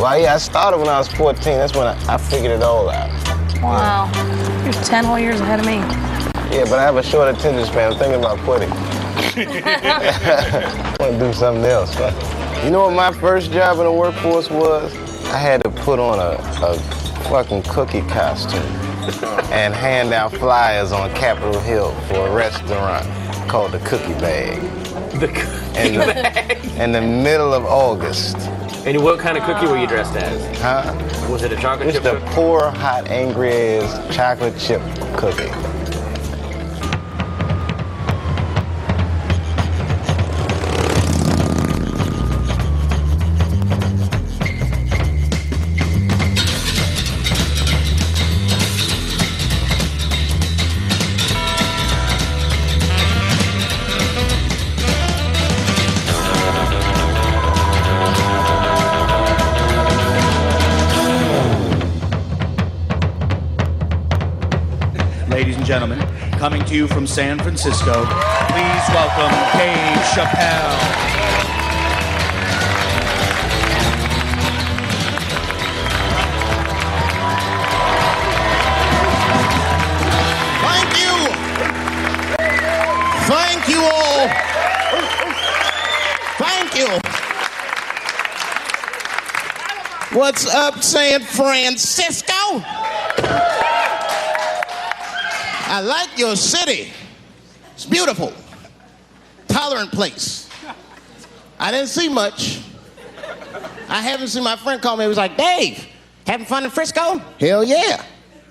Well, yeah, I started when I was 14. That's when I figured it all out. Wow. You're 10 whole years ahead of me. Yeah, but I have a short attention span. I'm thinking about quitting. I want to do something else. You know what my first job in the workforce was? I had to put on a fucking cookie costume and hand out flyers on Capitol Hill for a restaurant called the Cookie Bag. The Cookie Bag? In the middle of August. And what kind of cookie were you dressed as? Huh? Was it a chocolate chip Just cookie? a poor, hot, angry-ass chocolate chip cookie. Ladies and gentlemen, coming to you from San Francisco, please welcome Dave Chappelle. Thank you. Thank you all. Thank you. What's up, San Francisco? I like your city. It's beautiful. Tolerant place. I didn't see much. I haven't seen my friend call me. He was like, Dave, having fun in Frisco? Hell yeah.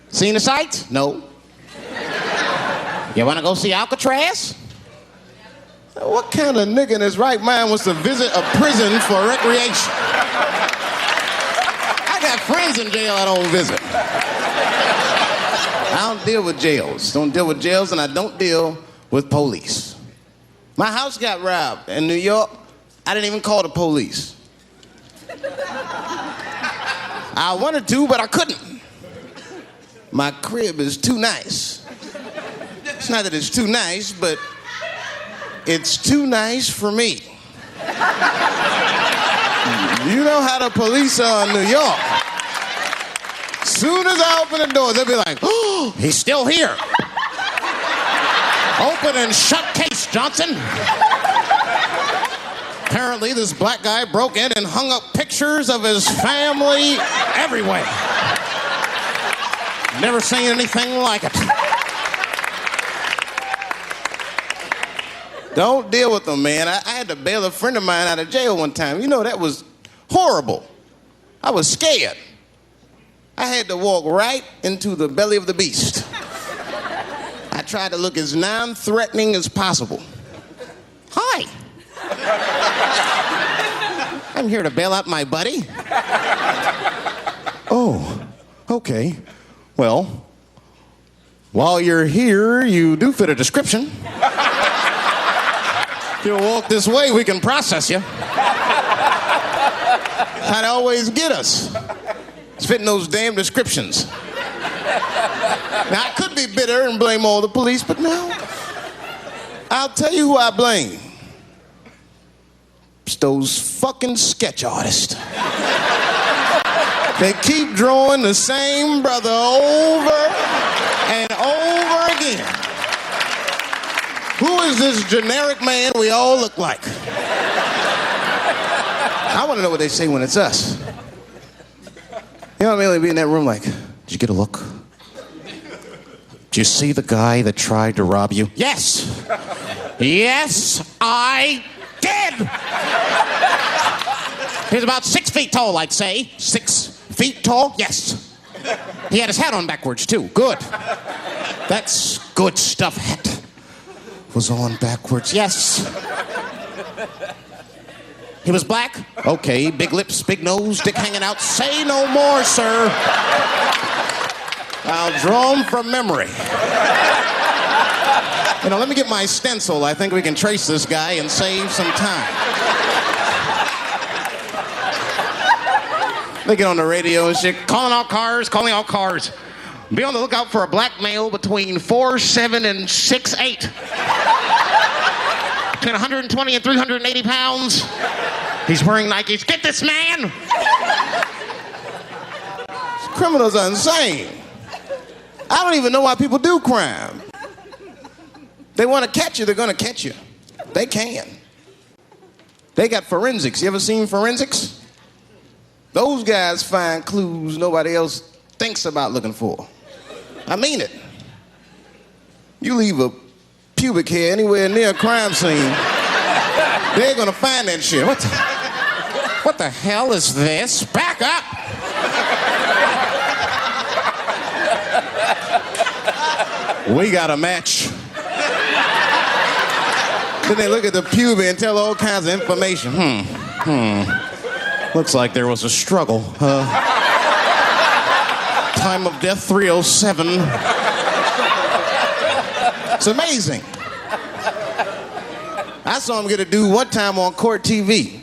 Seen the sights? No. You want to go see Alcatraz? What kind of nigga in his right mind wants to visit a prison for recreation? I got friends in jail I don't visit. I don't deal with jails. Don't deal with jails, and I don't deal with police. My house got robbed in New York. I didn't even call the police. I wanted to, but I couldn't. My crib is too nice. It's not that it's too nice, but it's too nice for me. You know how the police are in New York. Soon as I open the doors, they'll be like, oh, he's still here. Open and shut case, Johnson. Apparently, this black guy broke in and hung up pictures of his family everywhere. Never seen anything like it. Don't deal with them, man. I had to bail a friend of mine out of jail one time. You know, that was horrible. I was scared. I had to walk right into the belly of the beast. I tried to look as non-threatening as possible. Hi. I'm here to bail out my buddy. Oh, okay. Well, while you're here, you do fit a description. If you'll walk this way, we can process you. How to always get us. It's fitting those damn descriptions. Now, I could be bitter and blame all the police, but no. I'll tell you who I blame. It's those fucking sketch artists. They keep drawing the same brother over and over again. Who is this generic man we all look like? I want to know what they say when it's us. You know what I mean? They'd be in that room like, did you get a look? Did you see the guy that tried to rob you? Yes. Yes, I did. He was about 6 feet tall, I'd say. 6 feet tall? Yes. He had his hat on backwards, too. Good. That's good stuff. Hat was on backwards. Yes. He was black? Okay, big lips, big nose, dick hanging out. Say no more, sir. I'll draw him from memory. You know, let me get my stencil. I think we can trace this guy and save some time. They get on the radio and shit, calling all cars. Be on the lookout for a black male between 4'7" and 6'8". Between 120 and 380 pounds. He's wearing Nikes. Get this man! criminals are insane. I don't even know why people do crime. They want to catch you, they're going to catch you. They can. They got forensics. You ever seen forensics? Those guys find clues nobody else thinks about looking for. I mean it. You leave a pubic hair anywhere near a crime scene, they're going to find that shit. What the hell is this? Back up! We got a match. Then they look at the pubic and tell all kinds of information. Looks like there was a struggle. Time of death 307. It's amazing. I saw him get a dude one time on court TV.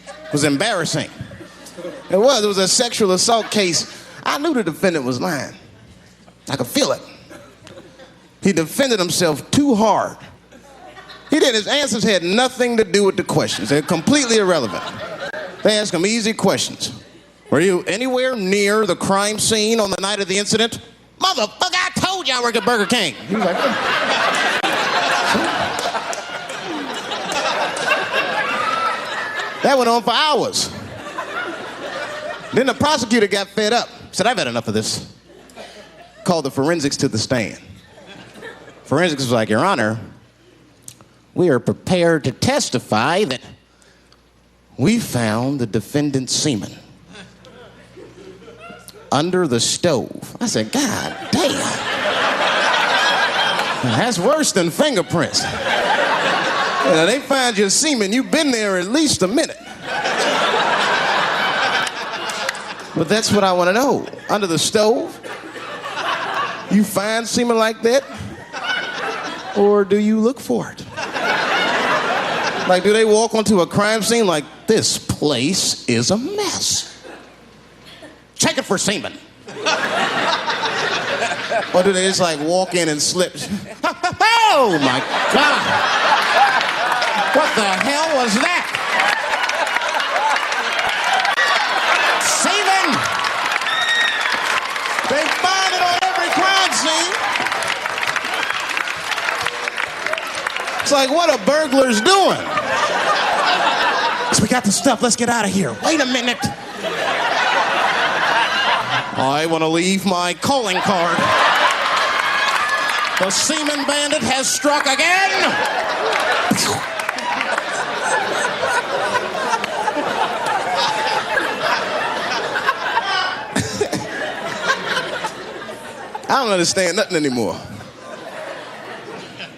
It was embarrassing. It was a sexual assault case. I knew the defendant was lying. I could feel it. He defended himself too hard. He did. His answers had nothing to do with the questions. They're completely irrelevant. They asked him easy questions. Were you anywhere near the crime scene on the night of the incident? Motherfucker, I told you I work at Burger King. He was like, that went on for hours. Then the prosecutor got fed up. Said, I've had enough of this. Called the forensics to the stand. Forensics was like, Your Honor, we are prepared to testify that we found the defendant's semen under the stove. I said, God damn. That's worse than fingerprints. They find your semen, you've been there at least a minute. But that's what I want to know. Under the stove? You find semen like that? Or do you look for it? Like, do they walk onto a crime scene like, this place is a mess? Check it for semen. Or do they just like walk in and slip? Oh my God. What the hell was that? Semen! They find it on every crime scene. It's like, what are burglars doing? So we got the stuff, let's get out of here. Wait a minute. I want to leave my calling card. The semen bandit has struck again. I don't understand nothing anymore.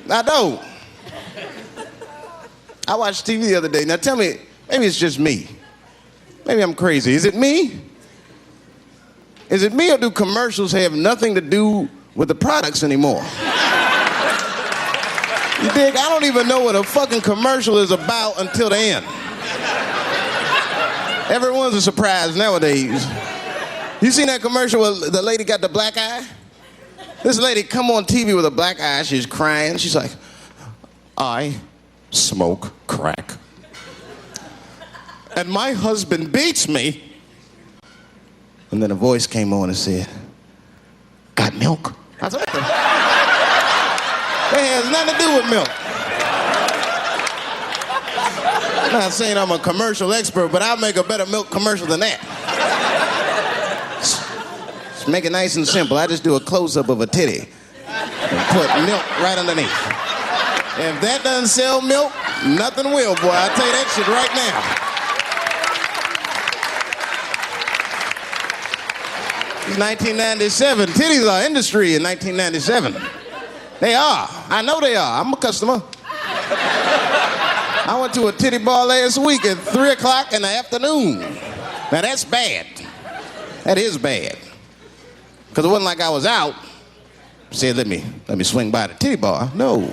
I don't. I watched TV the other day. Now tell me, maybe it's just me. Maybe I'm crazy. Is it me? Is it me, or do commercials have nothing to do with the products anymore? You dig? I don't even know what a fucking commercial is about until the end. Everyone's a surprise nowadays. You seen that commercial where the lady got the black eye? This lady come on TV with a black eye, she's crying. She's like, I smoke crack. And my husband beats me. And then a voice came on and said, got milk? I said, that has nothing to do with milk. I'm not saying I'm a commercial expert, but I'll make a better milk commercial than that. Just make it nice and simple. I just do a close-up of a titty and put milk right underneath. If that doesn't sell milk, nothing will, boy. I'll tell you that shit right now. It's 1997. Titties are industry in 1997. They are. I know they are. I'm a customer. I went to a titty bar last week at 3 o'clock in the afternoon. Now that's bad. That is bad. Because it wasn't like I was out. Said, let me swing by the titty bar. No,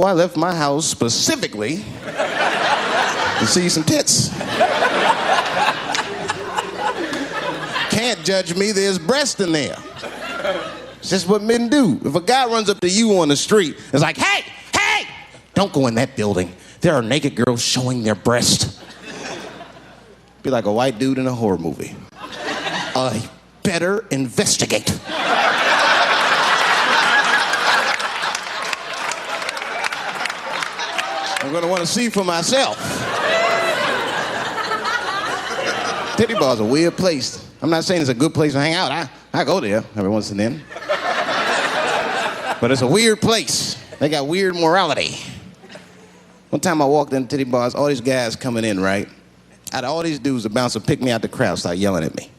I left my house specifically to see some tits. Can't judge me, there's breast in there. It's just what men do. If a guy runs up to you on the street, it's like, hey, don't go in that building. There are naked girls showing their breast. Be like a white dude in a horror movie. I better investigate. I'm gonna want to see for myself. Titty bar's a weird place. I'm not saying it's a good place to hang out. I go there every once and then. But it's a weird place. They got weird morality. One time I walked into titty bars, all these guys coming in, right? Out of all these dudes, the bouncer picked me out the crowd, started yelling at me.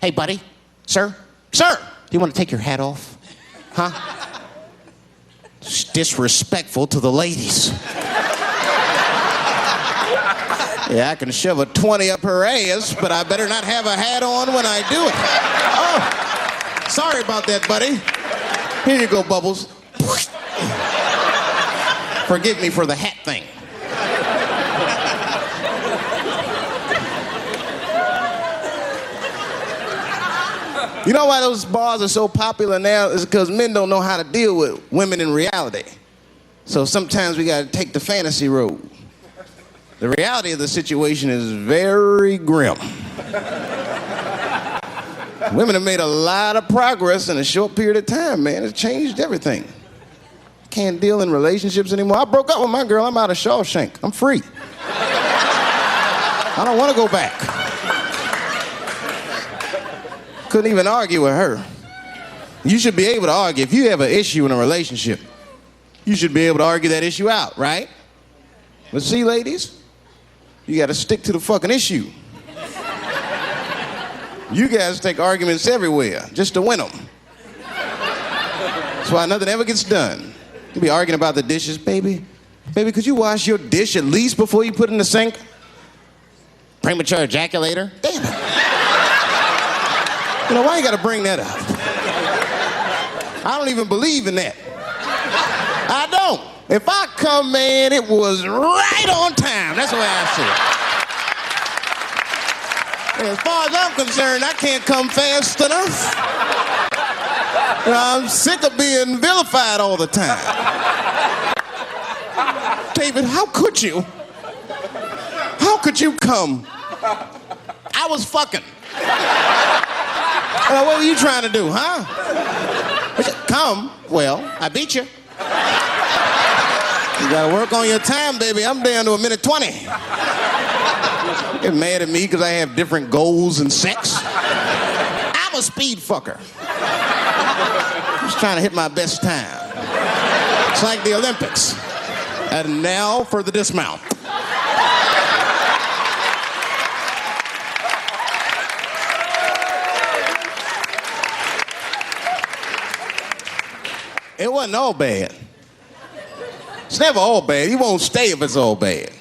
Hey, buddy, sir, do you want to take your hat off? Huh? It's disrespectful to the ladies. Yeah, I can shove a 20 up her ass, but I better not have a hat on when I do it. Oh, sorry about that, buddy. Here you go, Bubbles. Forgive me for the hat thing. You know why those bars are so popular now? Is because men don't know how to deal with women in reality. So sometimes we gotta take the fantasy road. The reality of the situation is very grim. Women have made a lot of progress in a short period of time, man. It's changed everything. Can't deal in relationships anymore. I broke up with my girl. I'm out of Shawshank. I'm free. I don't want to go back. Couldn't even argue with her. You should be able to argue. If you have an issue in a relationship, you should be able to argue that issue out, right? But see, ladies, you got to stick to the fucking issue. You guys take arguments everywhere just to win them. That's why nothing ever gets done. You be arguing about the dishes, baby. Baby, could you wash your dish at least before you put it in the sink? Premature ejaculator? Damn it. You know, why you gotta bring that up? I don't even believe in that. I don't. If I come, man, it was right on time. That's the way I see it. And as far as I'm concerned, I can't come fast enough. You know, I'm sick of being vilified all the time. David, how could you? How could you come? I was fucking. What were you trying to do, huh? Come. Well, I beat you. You gotta work on your time, baby. I'm down to 1:20. Get mad at me because I have different goals in sex. I'm a speed fucker. Just trying to hit my best time. It's like the Olympics. And now for the dismount. It wasn't all bad. It's never all bad. You won't stay if it's all bad.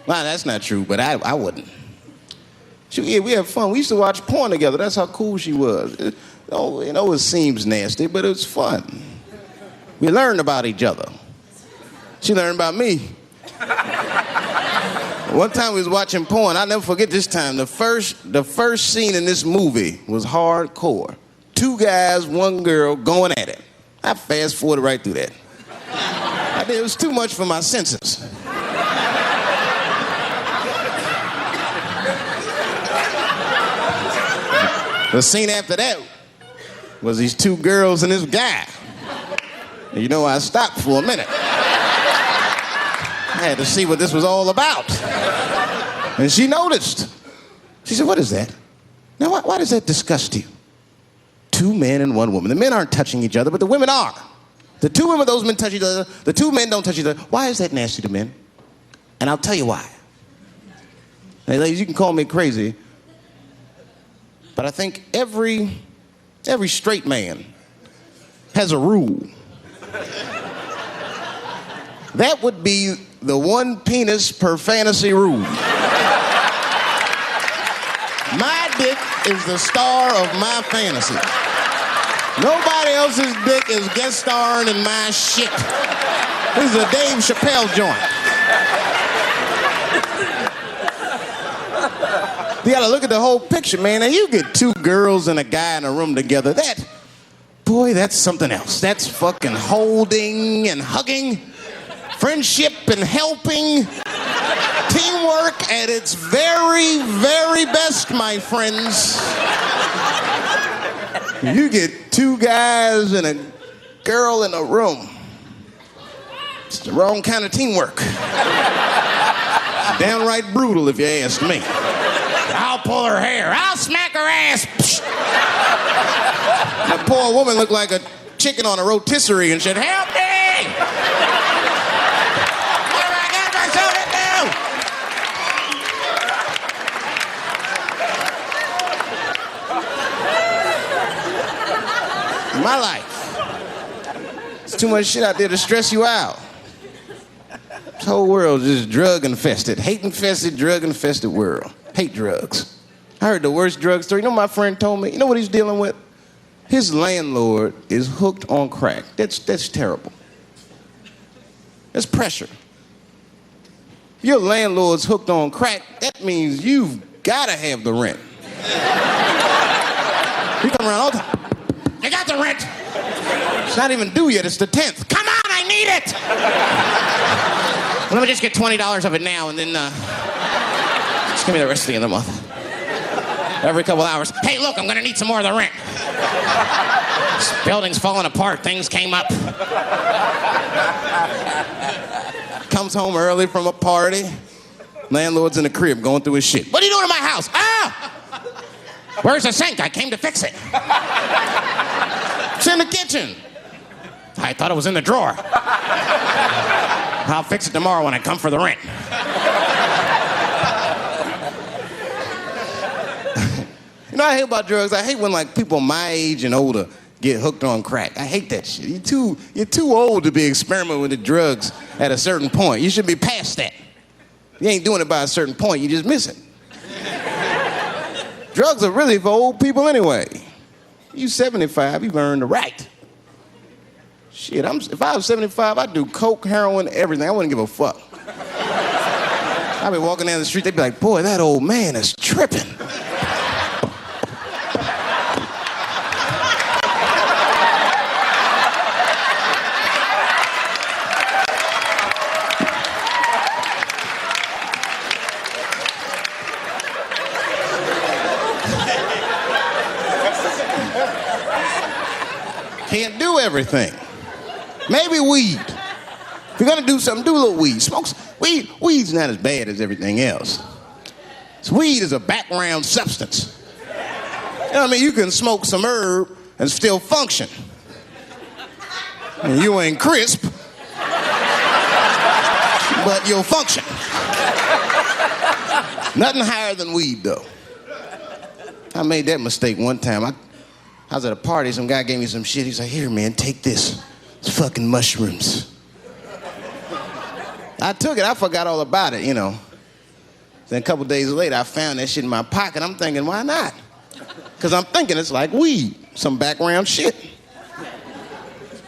Well, that's not true, but I wouldn't. Yeah, we had fun. We used to watch porn together. That's how cool she was. It seems nasty, but it was fun. We learned about each other. She learned about me. One time we was watching porn. I'll never forget this time. The first scene in this movie was hardcore. 2 guys, 1 girl going at it. I fast forwarded right through that. It was too much for my senses. The scene after that was these 2 girls and this guy. And you know, I stopped for a minute. I had to see what this was all about. And she noticed. She said, "What is that? Now, why does that disgust you? 2 men and 1 woman. The men aren't touching each other, but the women are. The 2 women, those men touch each other. The 2 men don't touch each other. Why is that nasty to men? And I'll tell you why. Hey, ladies, you can call me crazy, but I think every straight man has a rule. That would be the 1 penis per fantasy rule. My dick is the star of my fantasy. Nobody else's dick is guest starring in my shit. This is a Dave Chappelle joint. You gotta look at the whole picture, man. Now you get 2 girls and a guy in a room together. That's something else. That's fucking holding and hugging, friendship and helping, teamwork at its very, very best, my friends. You get two guys and a girl in a room. It's the wrong kind of teamwork. It's downright brutal if you ask me. I'll pull her hair. I'll smack her ass. That poor woman looked like a chicken on a rotisserie and said, help me! What have I got myself into? My life. There's too much shit out there to stress you out. This whole world is just drug-infested. Hate-infested, drug-infested world. Hate drugs. I heard the worst drug story. You know what my friend told me? You know what he's dealing with? His landlord is hooked on crack. That's terrible. That's pressure. If your landlord's hooked on crack, that means you've got to have the rent. You come around all the time. You got the rent. It's not even due yet. It's the 10th. Come on, I need it. Let me just get $20 of it now and then just give me the rest of the end of the month. Every couple hours. Hey, look, I'm going to need some more of the rent. This building's falling apart. Things came up. Comes home early from a party. Landlord's in the crib going through his shit. What are you doing in my house? Ah! Where's the sink? I came to fix it. It's in the kitchen. I thought it was in the drawer. I'll fix it tomorrow when I come for the rent. You know what I hate about drugs? I hate when like people my age and older get hooked on crack. I hate that shit. You're too old to be experimenting with the drugs at a certain point. You should be past that. You ain't doing it by a certain point, you just miss it. Drugs are really for old people anyway. You 75, you've earned the right. Shit, if I was 75, I'd do coke, heroin, everything. I wouldn't give a fuck. I'd be walking down the street, they'd be like, boy, that old man is tripping. Can't do everything. Maybe weed. If you're gonna do something, do a little weed. Smoke weed. Weed's not as bad as everything else. So weed is a background substance. You know what I mean? You can smoke some herb and still function. And you ain't crisp, but you'll function. Nothing higher than weed, though. I made that mistake one time. I was at a party, some guy gave me some shit. He's like, here, man, take this. It's fucking mushrooms. I took it, I forgot all about it, you know. Then a couple days later, I found that shit in my pocket. I'm thinking, why not? Because I'm thinking it's like weed, some background shit.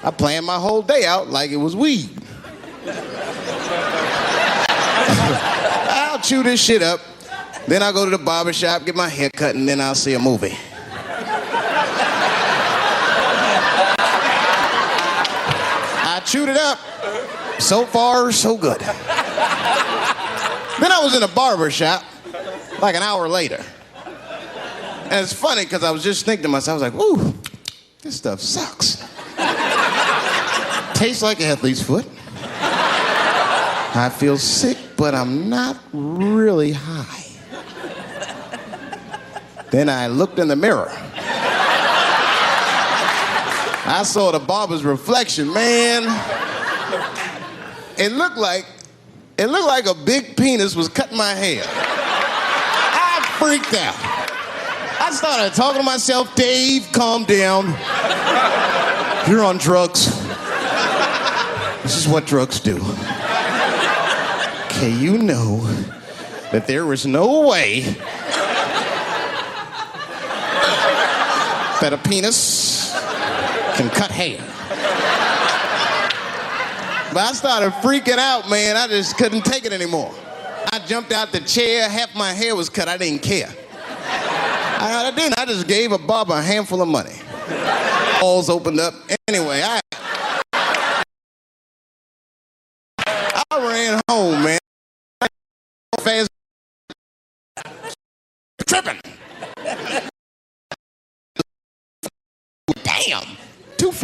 I planned my whole day out like it was weed. I'll chew this shit up, then I'll go to the barber shop, get my hair cut, and then I'll see a movie. Chewed it up. So far, so good. Then I was in a barber shop like an hour later. And it's funny because I was just thinking to myself, I was like, ooh, this stuff sucks. Tastes like athlete's foot. I feel sick, but I'm not really high. Then I looked in the mirror. I saw the barber's reflection, man. It looked like a big penis was cutting my hair. I freaked out. I started talking to myself, Dave, calm down. You're on drugs. This is what drugs do. Okay, you know that there is no way that a penis can cut hair. But I started freaking out, man. I just couldn't take it anymore. I jumped out the chair, half my hair was cut, I didn't care. I didn't, I just gave a barber a handful of money. Balls opened up. Anyway, I ran home, man. Fast tripping.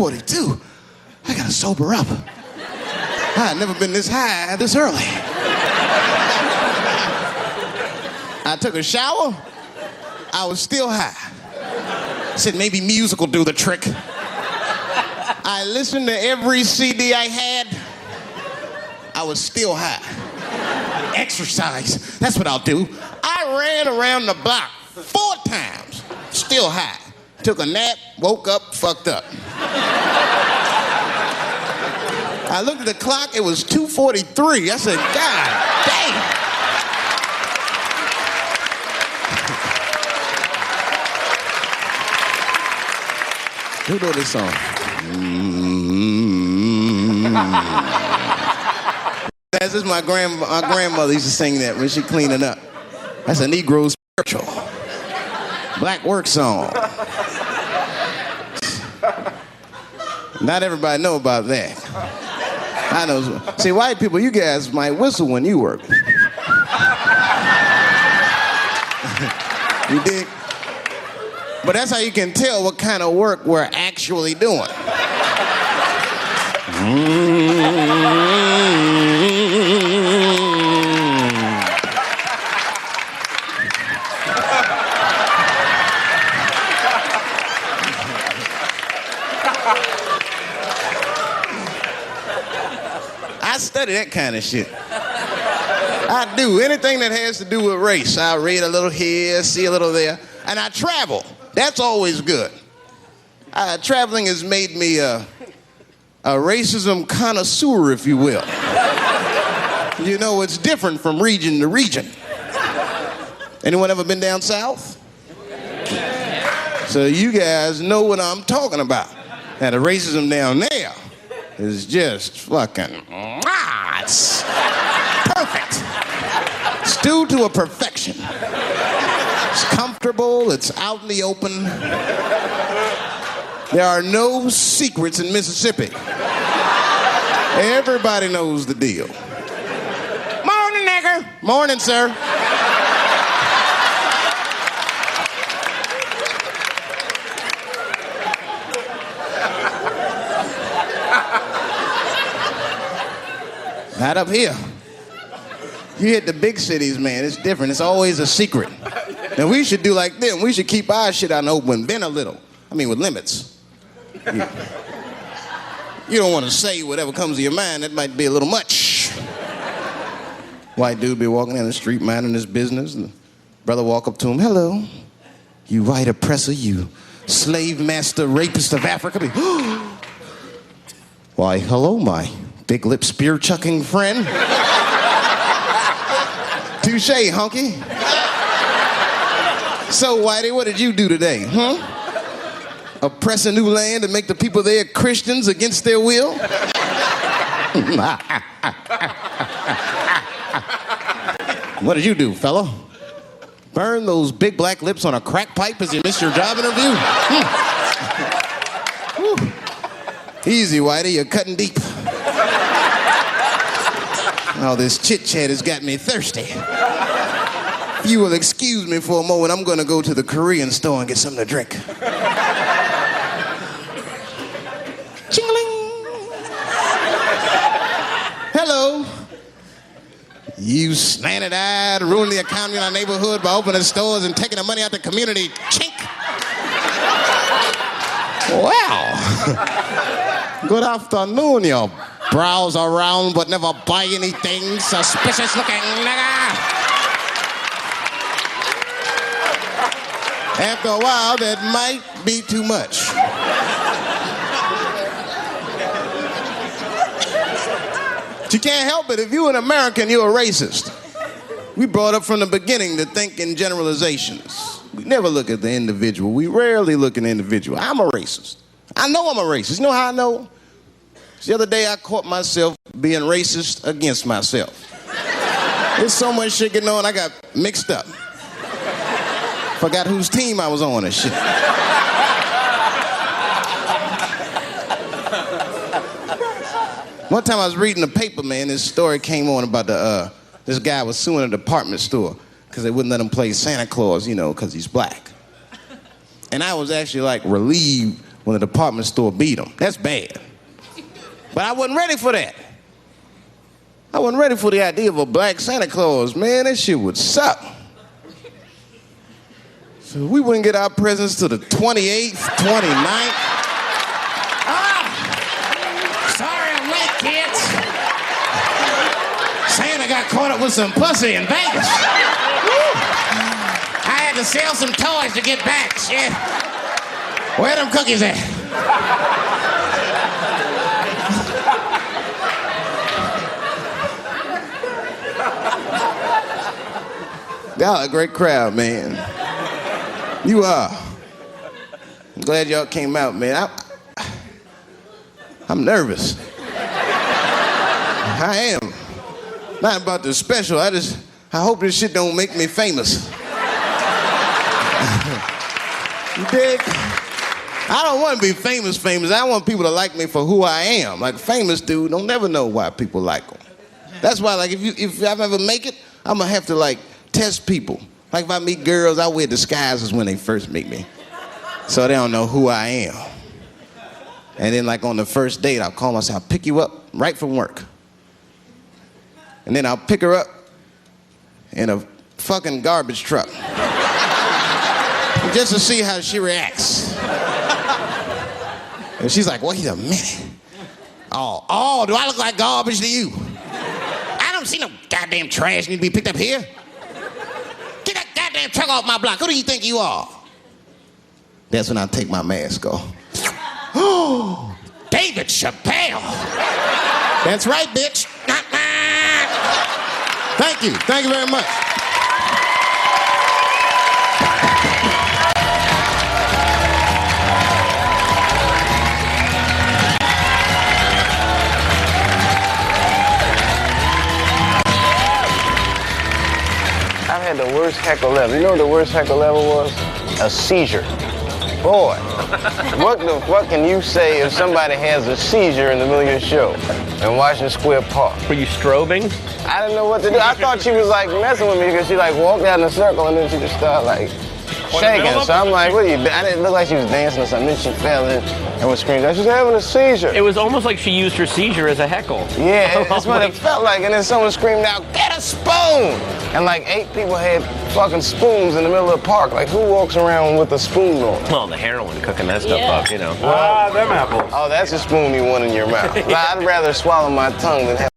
2:42. I gotta sober up. I had never been this high this early. I took a shower. I was still high. I said maybe music will do the trick. I listened to every CD I had. I was still high. Exercise, that's what I'll do. I ran around the block 4 times, still high. Took a nap, woke up, fucked up. I looked at the clock, it was 2:43. I said, God damn. Who know this song? This is my grandmother used to sing that when she cleaning up. That's a Negro spiritual. Black work song. Not everybody know about that. I know. See, white people, you guys might whistle when you work. You dig? But that's how you can tell what kind of work we're actually doing. I study that kind of shit. I do. Anything that has to do with race. I read a little here, see a little there. And I travel. That's always good. Traveling has made me a racism connoisseur, if you will. You know, it's different from region to region. Anyone ever been down south? So you guys know what I'm talking about. Now, the racism down there is just fucking, it's perfect. Stewed to a perfection. It's comfortable, it's out in the open. There are no secrets in Mississippi. Everybody knows the deal. Morning, nigger. Morning, sir. Not up here. You hit the big cities, man, it's different. It's always a secret. And we should do like them. We should keep our shit out in the open, then a little. I mean, with limits. You don't want to say whatever comes to your mind. That might be a little much. White dude be walking down the street minding his business. And the brother walk up to him. Hello, you white oppressor, you slave master rapist of Africa. Why, hello, my big lip spear chucking friend. Touche, hunky. So, Whitey, what did you do today, Oppress a new land and make the people there Christians against their will? What did you do, fella? Burn those big black lips on a crack pipe as you missed your job interview? Easy, Whitey, you're cutting deep. All this chit-chat has got me thirsty. If you will excuse me for a moment, I'm gonna go to the Korean store and get something to drink. Ching-a-ling. Hello. You slanted-eyed, ruining the economy in our neighborhood by opening stores and taking the money out the community. Chink. Wow. Good afternoon, you browse around but never buy anything. Suspicious looking nigga. After a while, that might be too much. But you can't help it. If you're an American, you're a racist. We brought up from the beginning to think in generalizations. We never look at the individual. We rarely look at the individual. I'm a racist. I know I'm a racist. You know how I know? The other day, I caught myself being racist against myself. There's so much shit going on, I got mixed up. Forgot whose team I was on and shit. One time I was reading the paper, man, this story came on about this guy was suing a department store because they wouldn't let him play Santa Claus, you know, because he's black. And I was actually like relieved when the department store beat them. That's bad. But I wasn't ready for that. I wasn't ready for the idea of a black Santa Claus. Man, that shit would suck. So we wouldn't get our presents till the 28th, 29th. Sorry I'm late, kids. Santa got caught up with some pussy in Vegas. I had to sell some toys to get back, shit. Where them cookies at? Y'all a great crowd, man. You are. I'm glad y'all came out, man. I'm nervous. I am. Not about the special. I hope this shit don't make me famous. You dig? I don't want to be famous. I want people to like me for who I am. Like a famous dude, don't never know why people like him. That's why, like, if I ever make it, I'm gonna have to like test people. Like if I meet girls, I wear disguises when they first meet me, so they don't know who I am. And then, like on the first date, I'll call myself, I'll pick you up right from work, and then I'll pick her up in a fucking garbage truck. Just to see how she reacts. And she's like, wait a minute. Oh, do I look like garbage to you? I don't see no goddamn trash need to be picked up here. Get that goddamn truck off my block. Who do you think you are? That's when I take my mask off. Oh, David Chapelle. That's right, bitch. Thank you. Thank you very much. I had the worst heckle ever. You know what the worst heckle ever was? A seizure. Boy, what the fuck can you say if somebody has a seizure in the middle of your show in Washington Square Park? Were you strobing? I didn't know what to do. I thought she was like messing with me because she like walked out in a circle and then she just started like shaking. So I'm like, what are you doing? I didn't look like she was dancing or something. Then she fell in and was screaming. She was having a seizure. It was almost like she used her seizure as a heckle. Yeah, that's what it felt like. And then someone screamed out, get a spoon! And like 8 people had fucking spoons in the middle of the park. Like, who walks around with a spoon on? Well, the heroin cooking that stuff up, you know. Them apples. Oh, that's a spoon you want in your mouth. I'd rather swallow my tongue than have